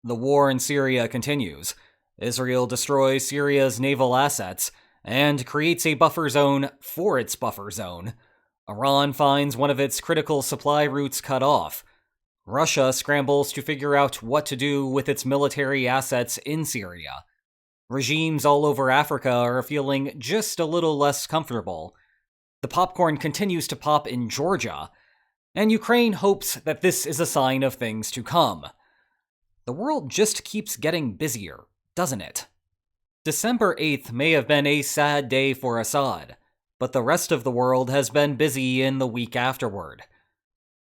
The war in Syria continues. Israel destroys Syria's naval assets and creates a buffer zone for its buffer zone. Iran finds one of its critical supply routes cut off. Russia scrambles to figure out what to do with its military assets in Syria. Regimes all over Africa are feeling just a little less comfortable. The popcorn continues to pop in Georgia, and Ukraine hopes that this is a sign of things to come. The world just keeps getting busier, doesn't it? December 8th may have been a sad day for Assad, but the rest of the world has been busy in the week afterward.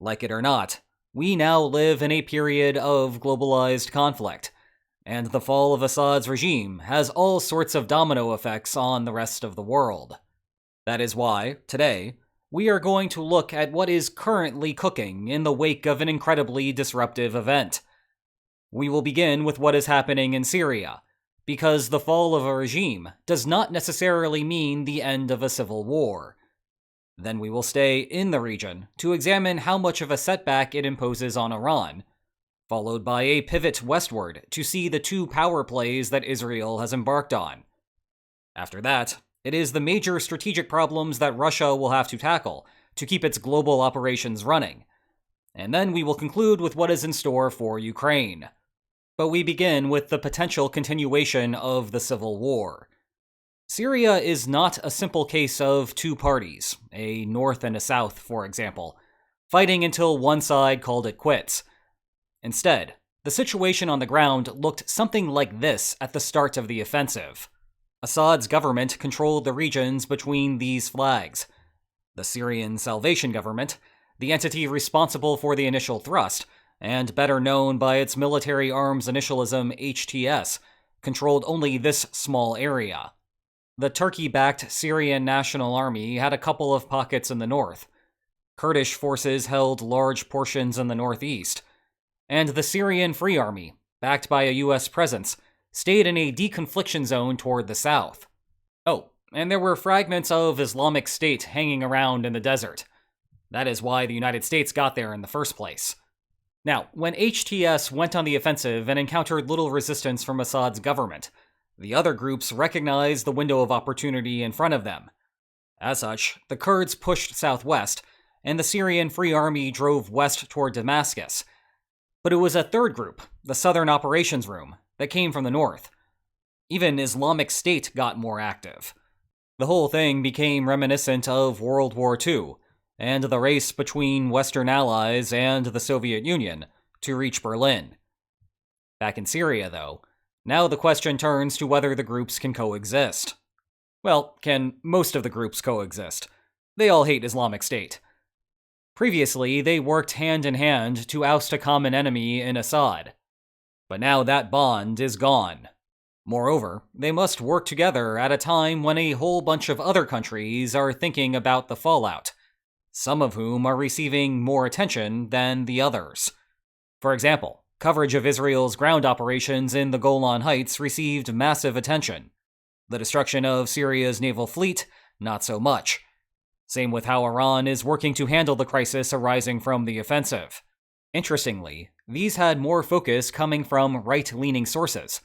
Like it or not, we now live in a period of globalized conflict, and the fall of Assad's regime has all sorts of domino effects on the rest of the world. That is why, today, we are going to look at what is currently cooking in the wake of an incredibly disruptive event. We will begin with what is happening in Syria, because the fall of a regime does not necessarily mean the end of a civil war. Then we will stay in the region to examine how much of a setback it imposes on Iran, followed by a pivot westward to see the two power plays that Israel has embarked on. After that, it is the major strategic problems that Russia will have to tackle to keep its global operations running. And then we will conclude with what is in store for Ukraine. But we begin with the potential continuation of the civil war. Syria is not a simple case of two parties, a north and a south, for example, fighting until one side called it quits. Instead, the situation on the ground looked something like this at the start of the offensive. Assad's government controlled the regions between these flags. The Syrian Salvation Government, the entity responsible for the initial thrust, and better known by its military arms initialism HTS, controlled only this small area. The Turkey-backed Syrian National Army had a couple of pockets in the north. Kurdish forces held large portions in the northeast. And the Syrian Free Army, backed by a US presence, stayed in a deconfliction zone toward the south. Oh, and there were fragments of Islamic State hanging around in the desert. That is why the United States got there in the first place. Now, when HTS went on the offensive and encountered little resistance from Assad's government, the other groups recognized the window of opportunity in front of them. As such, the Kurds pushed southwest, and the Syrian Free Army drove west toward Damascus. But it was a third group, the Southern Operations Room, that came from the north. Even Islamic State got more active. The whole thing became reminiscent of World War II, and the race between Western allies and the Soviet Union to reach Berlin. Back in Syria, though, now the question turns to whether the groups can coexist. Well, can most of the groups coexist? They all hate Islamic State. Previously, they worked hand in hand to oust a common enemy in Assad. But now that bond is gone. Moreover, they must work together at a time when a whole bunch of other countries are thinking about the fallout, some of whom are receiving more attention than the others. For example, coverage of Israel's ground operations in the Golan Heights received massive attention. The destruction of Syria's naval fleet, not so much. Same with how Iran is working to handle the crisis arising from the offensive. Interestingly, these had more focus coming from right-leaning sources.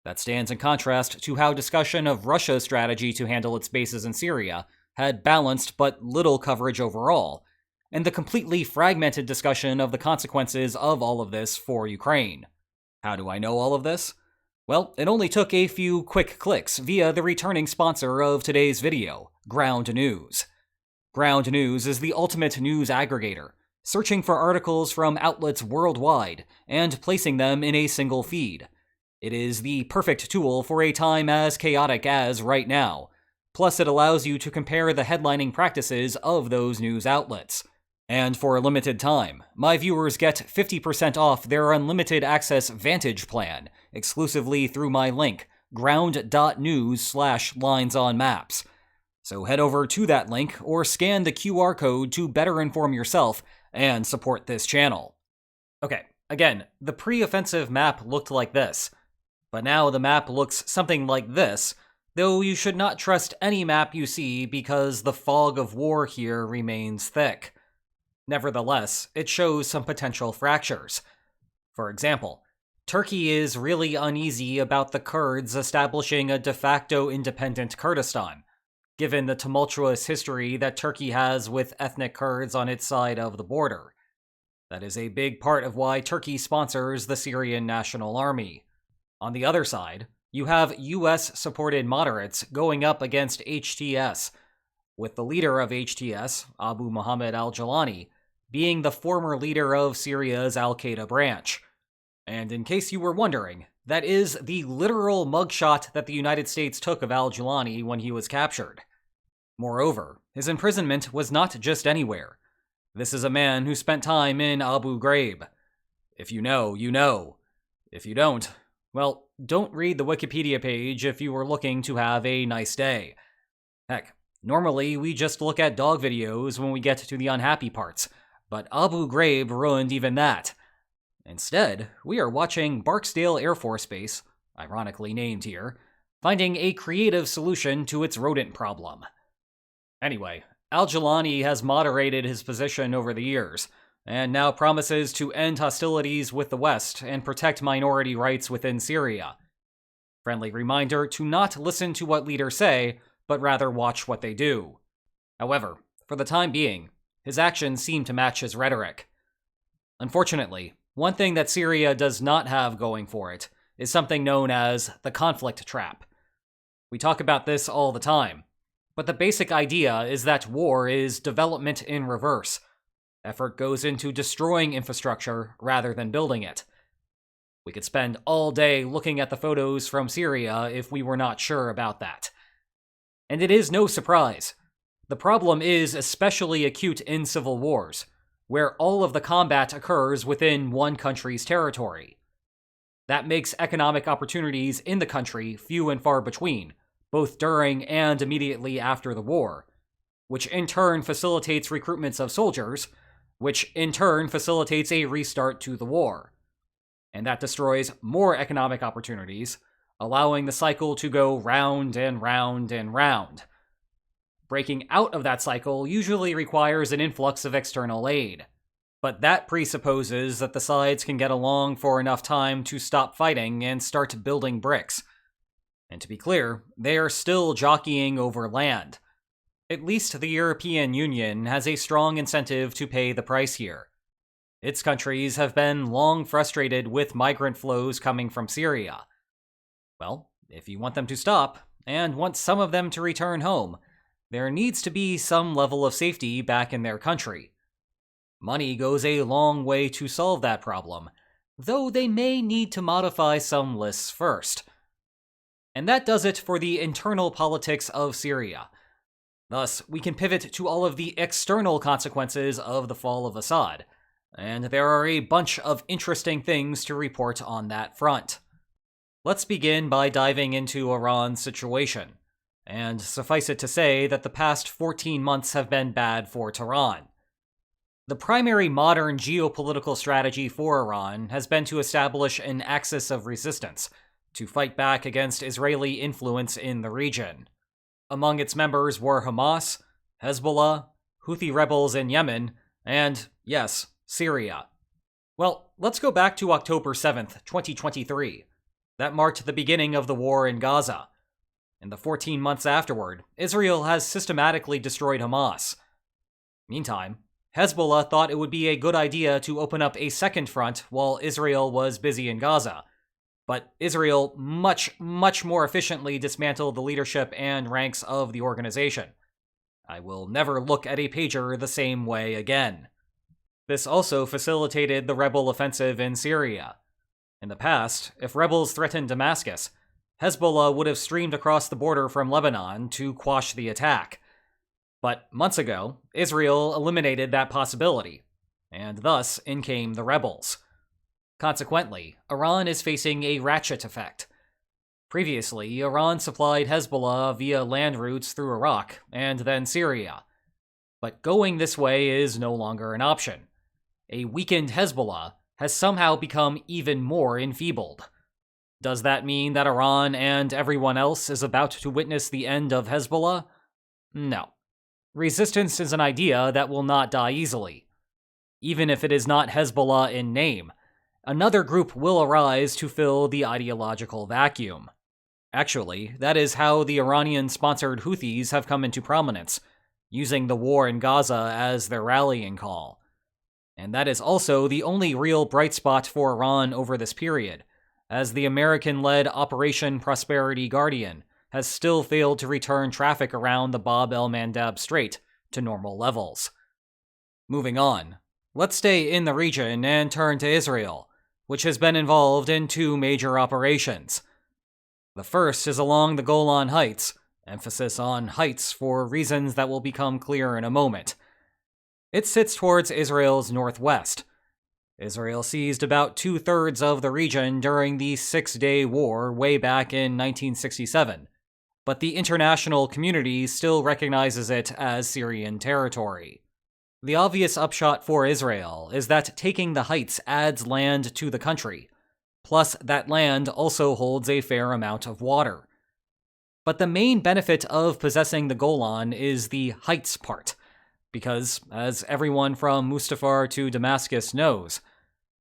That stands in contrast to how discussion of Russia's strategy to handle its bases in Syria had balanced but little coverage overall, and the completely fragmented discussion of the consequences of all of this for Ukraine. How do I know all of this? Well, it only took a few quick clicks via the returning sponsor of today's video, Ground News. Ground News is the ultimate news aggregator, searching for articles from outlets worldwide and placing them in a single feed. It is the perfect tool for a time as chaotic as right now. Plus, it allows you to compare the headlining practices of those news outlets. And for a limited time, my viewers get 50% off their unlimited access Vantage plan, exclusively through my link, ground.news/linesonmaps. So head over to that link or scan the QR code to better inform yourself and support this channel. Okay, again, the pre-offensive map looked like this, but now the map looks something like this, though you should not trust any map you see because the fog of war here remains thick. Nevertheless, it shows some potential fractures. For example, Turkey is really uneasy about the Kurds establishing a de facto independent Kurdistan, given the tumultuous history that Turkey has with ethnic Kurds on its side of the border. That is a big part of why Turkey sponsors the Syrian National Army. On the other side, you have US-supported moderates going up against HTS, with the leader of HTS, Abu Muhammad al-Jawlani, being the former leader of Syria's al-Qaeda branch. And in case you were wondering, that is the literal mugshot that the United States took of al-Jawlani when he was captured. Moreover, his imprisonment was not just anywhere. This is a man who spent time in Abu Ghraib. If you know, you know. If you don't, well, don't read the Wikipedia page if you were looking to have a nice day. Heck, normally we just look at dog videos when we get to the unhappy parts, but Abu Ghraib ruined even that. Instead, we are watching Barksdale Air Force Base, ironically named here, finding a creative solution to its rodent problem. Anyway, al-Jawlani has moderated his position over the years, and now promises to end hostilities with the West and protect minority rights within Syria. Friendly reminder to not listen to what leaders say, but rather watch what they do. However, for the time being, his actions seem to match his rhetoric. Unfortunately, one thing that Syria does not have going for it is something known as the conflict trap. We talk about this all the time, but the basic idea is that war is development in reverse. Effort goes into destroying infrastructure rather than building it. We could spend all day looking at the photos from Syria if we were not sure about that. And it is no surprise. The problem is especially acute in civil wars, where all of the combat occurs within one country's territory. That makes economic opportunities in the country few and far between, both during and immediately after the war, which in turn facilitates recruitments of soldiers, which in turn facilitates a restart to the war. And that destroys more economic opportunities, allowing the cycle to go round and round and round. Breaking out of that cycle usually requires an influx of external aid, but that presupposes that the sides can get along for enough time to stop fighting and start building bricks. And to be clear, they are still jockeying over land. At least the European Union has a strong incentive to pay the price here. Its countries have been long frustrated with migrant flows coming from Syria. Well, if you want them to stop, and want some of them to return home, there needs to be some level of safety back in their country. Money goes a long way to solve that problem, though they may need to modify some lists first. And that does it for the internal politics of Syria. Thus, we can pivot to all of the external consequences of the fall of Assad, and there are a bunch of interesting things to report on that front. Let's begin by diving into Iran's situation. And suffice it to say that the past 14 months have been bad for Tehran. The primary modern geopolitical strategy for Iran has been to establish an axis of resistance to fight back against Israeli influence in the region. Among its members were Hamas, Hezbollah, Houthi rebels in Yemen, and, yes, Syria. Well, let's go back to October 7th, 2023. That marked the beginning of the war in Gaza. In the 14 months afterward, Israel has systematically destroyed Hamas. Meantime, Hezbollah thought it would be a good idea to open up a second front while Israel was busy in Gaza. But Israel much more efficiently dismantled the leadership and ranks of the organization. I will never look at a pager the same way again. This also facilitated the rebel offensive in Syria. In the past, if rebels threatened Damascus, Hezbollah would have streamed across the border from Lebanon to quash the attack. But months ago, Israel eliminated that possibility, and thus in came the rebels. Consequently, Iran is facing a ratchet effect. Previously, Iran supplied Hezbollah via land routes through Iraq and then Syria. But going this way is no longer an option. A weakened Hezbollah has somehow become even more enfeebled. Does that mean that Iran and everyone else is about to witness the end of Hezbollah? No. Resistance is an idea that will not die easily. Even if it is not Hezbollah in name, another group will arise to fill the ideological vacuum. Actually, that is how the Iranian-sponsored Houthis have come into prominence, using the war in Gaza as their rallying call. And that is also the only real bright spot for Iran over this period, as the American-led Operation Prosperity Guardian has still failed to return traffic around the Bab el-Mandab Strait to normal levels. Moving on, let's stay in the region and turn to Israel, which has been involved in two major operations. The first is along the Golan Heights, emphasis on heights for reasons that will become clear in a moment. It sits towards Israel's northwest. Israel seized about 2/3 of the region during the Six-Day War way back in 1967, but the international community still recognizes it as Syrian territory. The obvious upshot for Israel is that taking the heights adds land to the country, plus that land also holds a fair amount of water. But the main benefit of possessing the Golan is the heights part, because, as everyone from Mustafar to Damascus knows,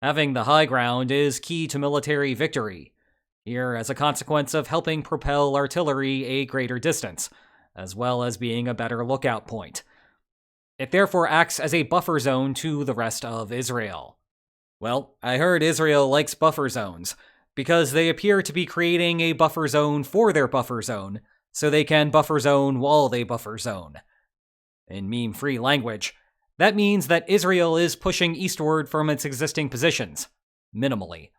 having the high ground is key to military victory, here as a consequence of helping propel artillery a greater distance, as well as being a better lookout point. It therefore acts as a buffer zone to the rest of Israel. Well, I heard Israel likes buffer zones, because they appear to be creating a buffer zone for their buffer zone, so they can buffer zone while they buffer zone. In meme-free language, that means that Israel is pushing eastward from its existing positions, minimally.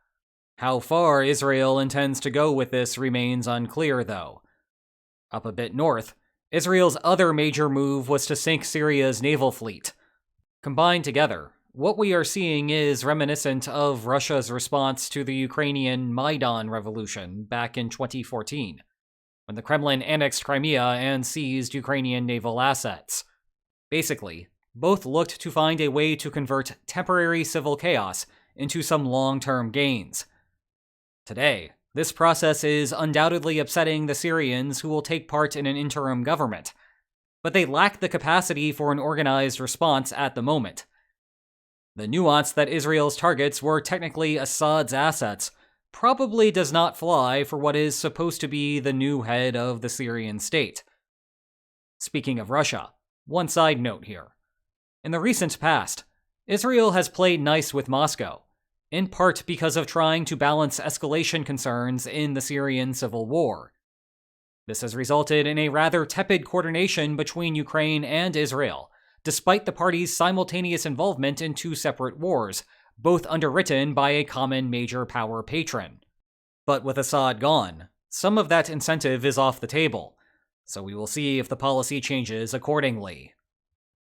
How far Israel intends to go with this remains unclear, though. Up a bit north, Israel's other major move was to sink Syria's naval fleet. Combined together, what we are seeing is reminiscent of Russia's response to the Ukrainian Maidan Revolution back in 2014, when the Kremlin annexed Crimea and seized Ukrainian naval assets. Basically, both looked to find a way to convert temporary civil chaos into some long-term gains. Today, this process is undoubtedly upsetting the Syrians who will take part in an interim government, but they lack the capacity for an organized response at the moment. The nuance that Israel's targets were technically Assad's assets probably does not fly for what is supposed to be the new head of the Syrian state. Speaking of Russia, one side note here. In the recent past, Israel has played nice with Moscow, in part because of trying to balance escalation concerns in the Syrian civil war. This has resulted in a rather tepid coordination between Ukraine and Israel, despite the parties' simultaneous involvement in two separate wars, both underwritten by a common major power patron. But with Assad gone, some of that incentive is off the table, so we will see if the policy changes accordingly.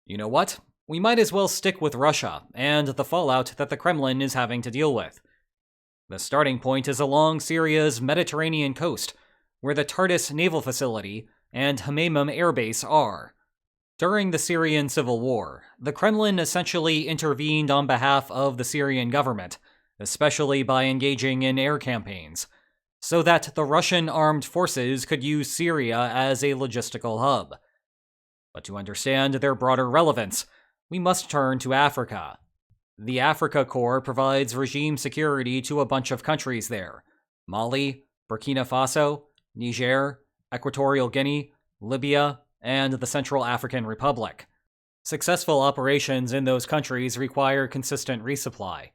You know what? We might as well stick with Russia and the fallout that the Kremlin is having to deal with. The starting point is along Syria's Mediterranean coast, where the Tartus naval facility and Hamaimim air base are. During the Syrian civil war, the Kremlin essentially intervened on behalf of the Syrian government, especially by engaging in air campaigns, so that the Russian armed forces could use Syria as a logistical hub. But to understand their broader relevance, we must turn to Africa. The Africa Corps provides regime security to a bunch of countries there: Mali, Burkina Faso, Niger, Equatorial Guinea, Libya, and the Central African Republic. Successful operations in those countries require consistent resupply.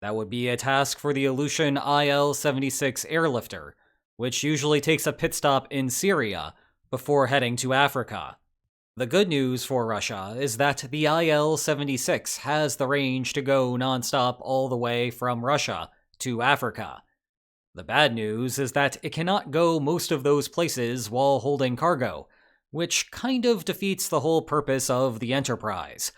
That would be a task for the Aleutian IL-76 airlifter, which usually takes a pit stop in Syria before heading to Africa. The good news for Russia is that the IL-76 has the range to go nonstop all the way from Russia to Africa. The bad news is that it cannot go most of those places while holding cargo, which kind of defeats the whole purpose of the enterprise.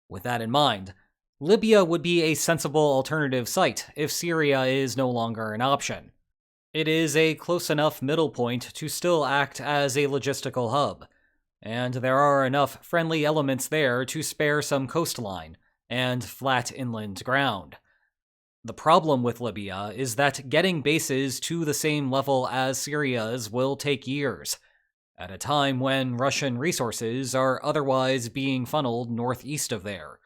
With that in mind, Libya would be a sensible alternative site if Syria is no longer an option. It is a close enough middle point to still act as a logistical hub, and there are enough friendly elements there to spare some coastline and flat inland ground. The problem with Libya is that getting bases to the same level as Syria's will take years, at a time when Russian resources are otherwise being funneled northeast of there.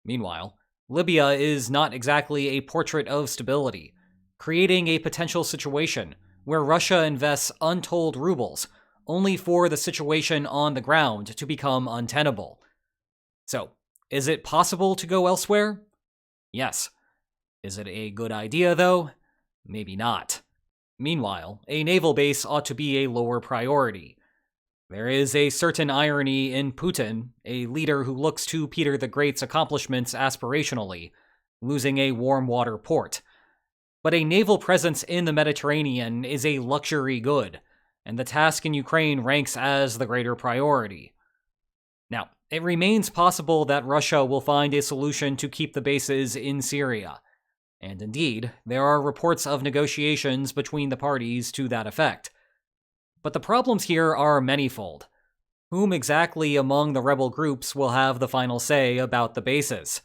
Meanwhile, Libya is not exactly a portrait of stability, creating a potential situation where Russia invests untold rubles only for the situation on the ground to become untenable. So, is it possible to go elsewhere? Yes. Is it a good idea, though? Maybe not. Meanwhile, a naval base ought to be a lower priority. There is a certain irony in Putin, a leader who looks to Peter the Great's accomplishments aspirationally, losing a warm water port. But a naval presence in the Mediterranean is a luxury good, and the task in Ukraine ranks as the greater priority. Now, it remains possible that Russia will find a solution to keep the bases in Syria. And indeed, there are reports of negotiations between the parties to that effect. But the problems here are manifold. Whom exactly among the rebel groups will have the final say about the bases?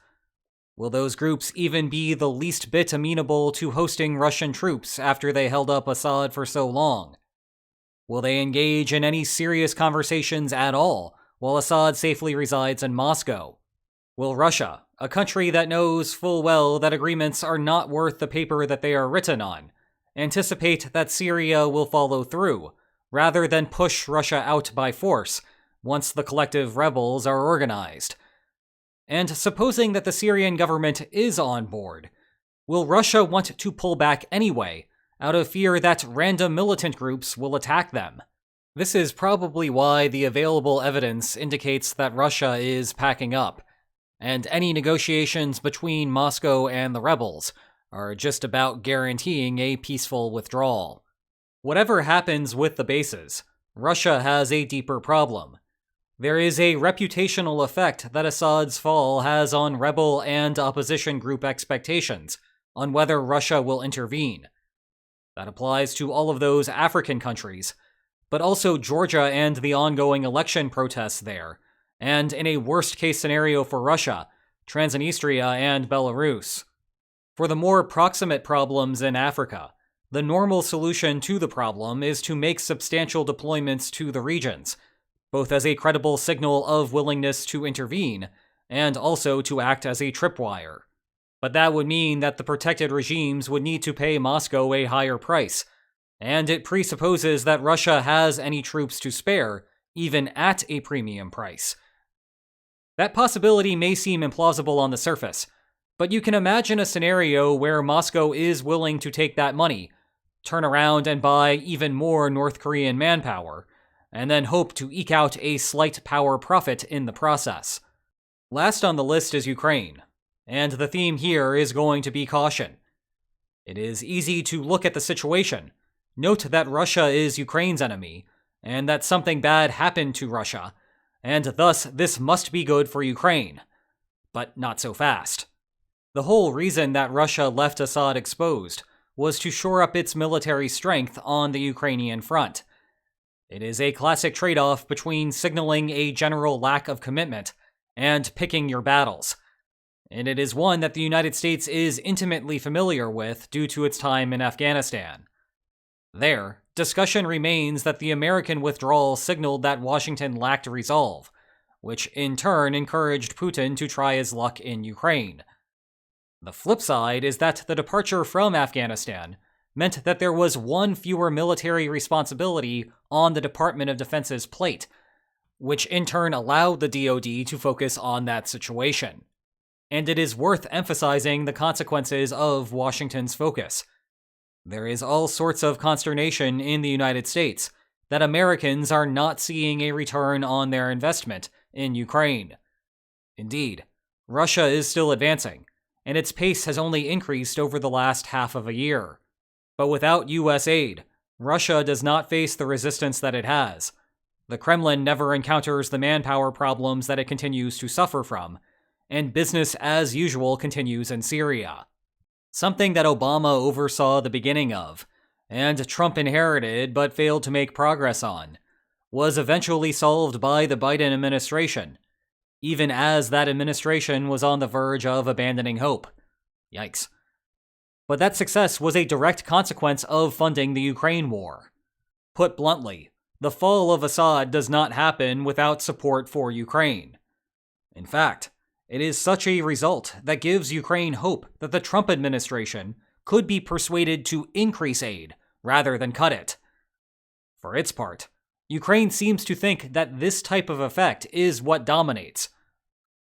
Will those groups even be the least bit amenable to hosting Russian troops after they held up Assad for so long? Will they engage in any serious conversations at all while Assad safely resides in Moscow? Will Russia, a country that knows full well that agreements are not worth the paper that they are written on, anticipate that Syria will follow through, rather than push Russia out by force once the collective rebels are organized? And supposing that the Syrian government is on board, will Russia want to pull back anyway, out of fear that random militant groups will attack them? This is probably why the available evidence indicates that Russia is packing up, and any negotiations between Moscow and the rebels are just about guaranteeing a peaceful withdrawal. Whatever happens with the bases, Russia has a deeper problem. There is a reputational effect that Assad's fall has on rebel and opposition group expectations on whether Russia will intervene. That applies to all of those African countries, but also Georgia and the ongoing election protests there, and in a worst-case scenario for Russia, Transnistria and Belarus. For the more proximate problems in Africa, the normal solution to the problem is to make substantial deployments to the regions, both as a credible signal of willingness to intervene, and also to act as a tripwire. But that would mean that the protected regimes would need to pay Moscow a higher price, and it presupposes that Russia has any troops to spare, even at a premium price. That possibility may seem implausible on the surface, but you can imagine a scenario where Moscow is willing to take that money, turn around and buy even more North Korean manpower, and then hope to eke out a slight power profit in the process. Last on the list is Ukraine, and the theme here is going to be caution. It is easy to look at the situation, note that Russia is Ukraine's enemy, and that something bad happened to Russia, and thus this must be good for Ukraine. But not so fast. The whole reason that Russia left Assad exposed was to shore up its military strength on the Ukrainian front. It is a classic trade-off between signaling a general lack of commitment and picking your battles, and it is one that the United States is intimately familiar with due to its time in Afghanistan. There, discussion remains that the American withdrawal signaled that Washington lacked resolve, which in turn encouraged Putin to try his luck in Ukraine. The flip side is that the departure from Afghanistan meant that there was one fewer military responsibility on the Department of Defense's plate, which in turn allowed the DoD to focus on that situation. And it is worth emphasizing the consequences of Washington's focus. There is all sorts of consternation in the United States that Americans are not seeing a return on their investment in Ukraine. Indeed, Russia is still advancing, and its pace has only increased over the last half of a year. But without US aid, Russia does not face the resistance that it has. The Kremlin never encounters the manpower problems that it continues to suffer from, and business as usual continues in Syria. Something that Obama oversaw the beginning of, and Trump inherited but failed to make progress on, was eventually solved by the Biden administration, even as that administration was on the verge of abandoning hope. Yikes. But that success was a direct consequence of funding the Ukraine war. Put bluntly, the fall of Assad does not happen without support for Ukraine. In fact, It is such a result that gives Ukraine hope that the Trump administration could be persuaded to increase aid rather than cut it. For its part, Ukraine seems to think that this type of effect is what dominates.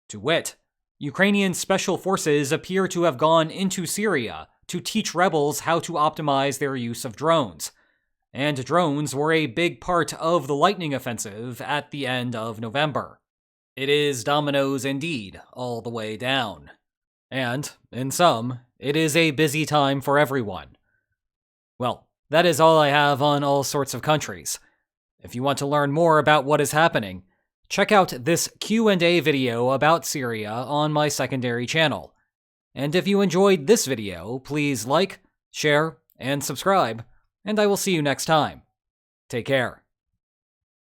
To wit, Ukrainian special forces appear to have gone into Syria to teach rebels how to optimize their use of drones. And drones were a big part of the Lightning Offensive at the end of November. It is dominoes indeed, all the way down. And, in sum, it is a busy time for everyone. Well, that is all I have on all sorts of countries. If you want to learn more about what is happening, check out this Q&A video about Syria on my secondary channel. And if you enjoyed this video, please like, share, and subscribe, and I will see you next time. Take care.